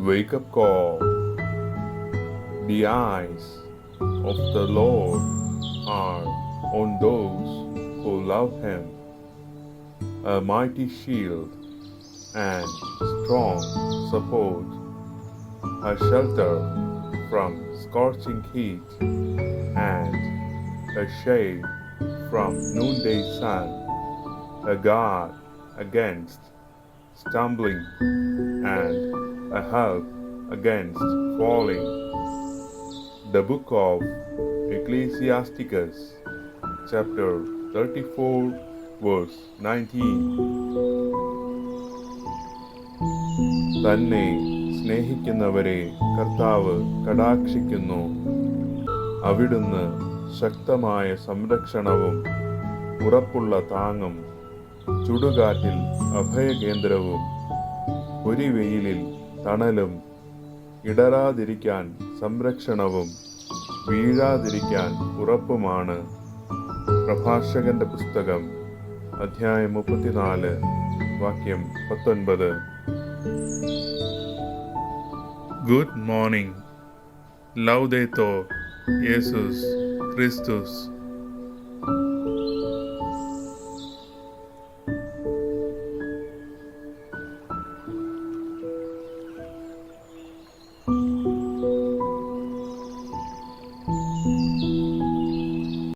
Wake up call. The eyes of the Lord are on those who love Him, a mighty shield and strong support, a shelter from scorching heat and a shade from noonday sun, a guard against stumbling and a help against falling. The book of Ecclesiasticus, chapter 34, verse 19. തന്നെ സ്നേഹിക്കുന്നവരെ കർത്താവ് കടാക്ഷിക്കുന്നു. അവിടുന്ന് ശക്തമായ സംരക്ഷണവും ഉറപ്പുള്ള താങ്ങും ചുടുകാറ്റിൽ അഭയകേന്ദ്രവും പൊരിവെയിലിൽ തണലും ഇടറാതിരിക്കാൻ സംരക്ഷണവും വീഴാതിരിക്കാൻ ഉറപ്പുമാണ്. പ്രഭാഷകന്റെ പുസ്തകം അധ്യായം 34 വാക്യം 19. Good morning. Laudetur Jesus Christus.